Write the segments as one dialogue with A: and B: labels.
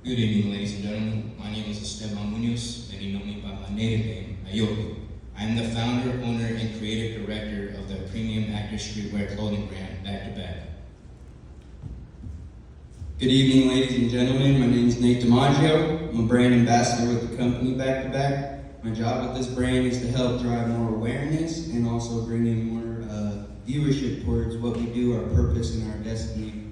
A: Good evening, ladies and gentlemen. My name is Esteban Munoz, and you know me by my native name, Ayobi. I am the founder, owner, and creative director of the premium actor streetwear clothing brand, Back to Back.
B: Good evening, ladies and gentlemen. My name is Nate DiMaggio. I'm a brand ambassador with the company Back to Back. My job with this brand is to help drive more awareness and also bring in more viewership towards what we do, our purpose, and our destiny.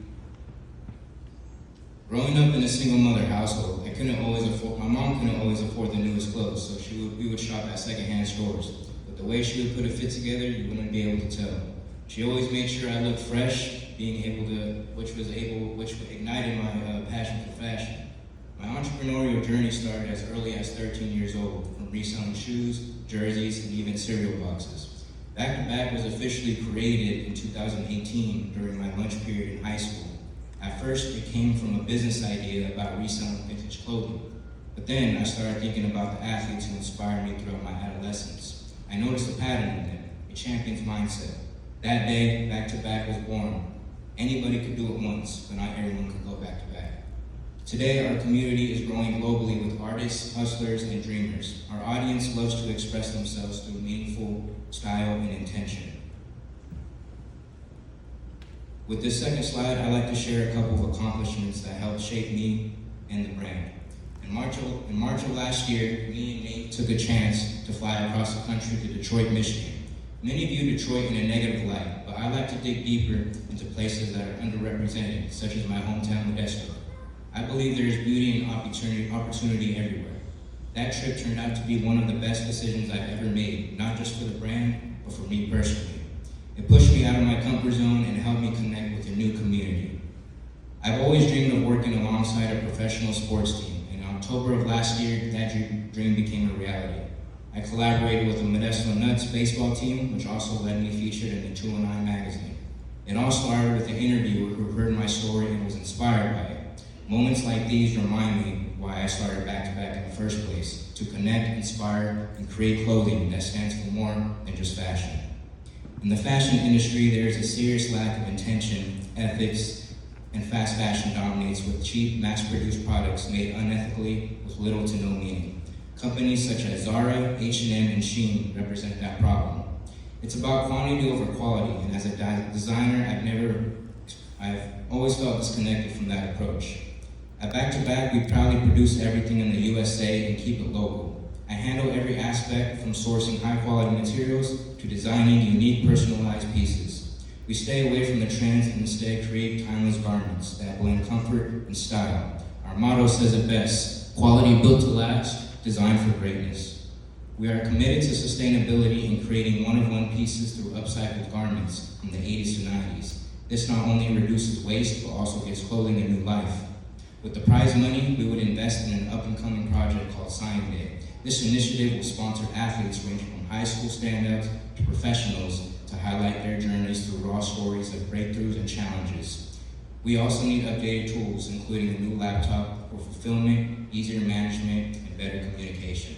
A: Growing up in a single mother household, my mom couldn't always afford the newest clothes, so we would shop at secondhand stores. But the way she would put a fit together, you wouldn't be able to tell. She always made sure I looked fresh, which ignited my passion for fashion. My entrepreneurial journey started as early as 13 years old, from reselling shoes, jerseys, and even cereal boxes. Back to Back was officially created in 2018 during my lunch period in high school. At first, it came from a business idea about reselling vintage clothing. But then I started thinking about the athletes who inspired me throughout my adolescence. I noticed a pattern in them, a champion's mindset. That day, Back to Back was born. Anybody could do it once, but not everyone could go back to back. Today, our community is growing globally with artists, hustlers, and dreamers. Our audience loves to express themselves through meaningful style and intention. With this second slide, I'd like to share a couple of accomplishments that helped shape me and the brand. In March of last year, me and Nate took a chance to fly across the country to Detroit, Michigan. Many view Detroit in a negative light, but I like to dig deeper into places that are underrepresented, such as my hometown, Modesto. I believe there is beauty and opportunity everywhere. That trip turned out to be one of the best decisions I've ever made, not just for the brand, but for me personally. It pushed me out of my comfort zone and helped me connect with a new community. I've always dreamed of working alongside a professional sports team. In October of last year, that dream became a reality. I collaborated with the Modesto Nuts baseball team, which also led me featured in the 209 magazine. It all started with an interviewer who heard my story and was inspired by it. Moments like these remind me why I started Back to Back in the first place, to connect, inspire, and create clothing that stands for more than just fashion. In the fashion industry, there is a serious lack of intention, ethics, and fast fashion dominates with cheap, mass-produced products made unethically with little to no meaning. Companies such as Zara, H&M, and Shein represent that problem. It's about quantity over quality, and as a designer, I've always felt disconnected from that approach. At Back to Back, we proudly produce everything in the USA and keep it local. I handle every aspect from sourcing high-quality materials to designing unique, personalized pieces. We stay away from the trends and instead create timeless garments that blend comfort and style. Our motto says it best: quality built to last, designed for greatness. We are committed to sustainability and creating one-of-one pieces through upcycled garments from the 80s to 90s. This not only reduces waste, but also gives clothing a new life. With the prize money, we would invest in an up-and-coming project called Sign Day. This initiative will sponsor athletes ranging from high school standouts to professionals to highlight their journeys through raw stories of breakthroughs and challenges. We also need updated tools, including a new laptop for fulfillment, easier management, and better communication.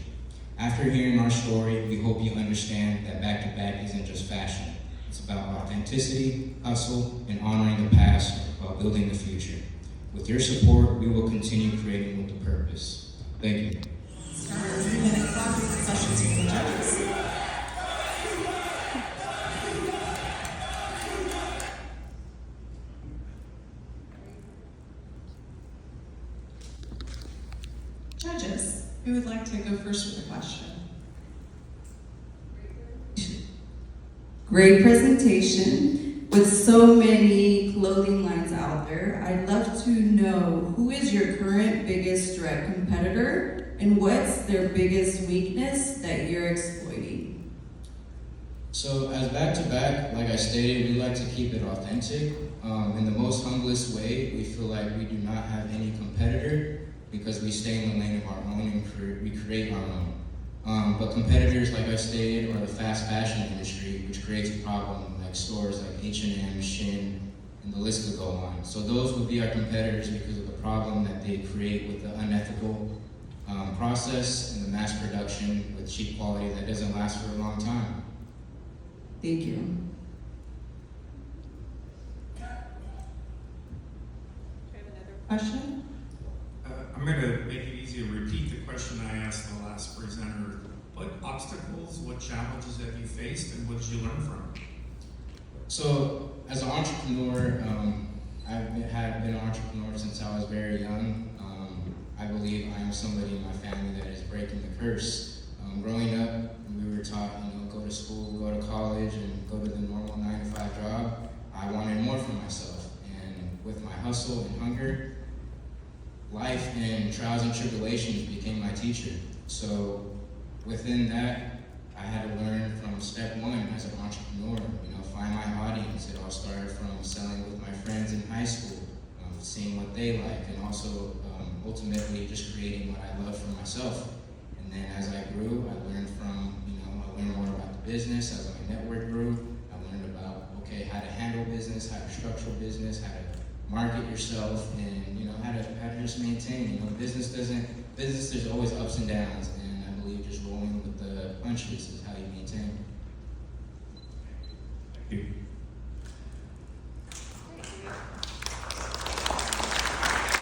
A: After hearing our story, we hope you understand that Back to Back isn't just fashion. It's about authenticity, hustle, and honoring the past while building the future. With your support, we will continue creating with a purpose. Thank you.
C: Start our 3-minute clock with questions from the judges. Judges, who would like to go first with a question?
D: Great presentation. With so many clothing lines out there, I'd love to know who is your current biggest direct competitor and what's their biggest weakness that you're exploiting?
A: So as Back to Back, like I stated, we like to keep it authentic. In the most humblest way, we feel like we do not have any competitor because we stay in the lane of our own and we create our own. But competitors, like I stated, are the fast fashion industry, which creates a problem like stores like H&M, Shein, and the list could go on. So those would be our competitors because of the problem that they create with the unethical process and the mass production with cheap quality that doesn't last for a long time.
D: Thank you.
C: Question?
E: I'm going to make it easy to repeat the question I asked the last presenter. What obstacles, what challenges have you faced, and what did you learn from?
A: So, as an entrepreneur, have been an entrepreneur since I was very young. I believe I am somebody in my family that is breaking the curse. Growing up, we were taught, go to school, go to college, and go to the normal 9-to-5 job. I wanted more for myself, and with my hustle and hunger, life and trials and tribulations became my teacher. So, within that, I had to learn from step one as an entrepreneur. Find my audience. It all started from selling with my friends in high school, seeing what they like, and also ultimately just creating what I love for myself. And then as I grew, I learned more about the business. As my network grew, I learned about, how to handle business, how to structure business, how to market yourself, and how to just maintain. Business, there's always ups and downs, and I believe just rolling with the punches is how you maintain.
E: Thank you.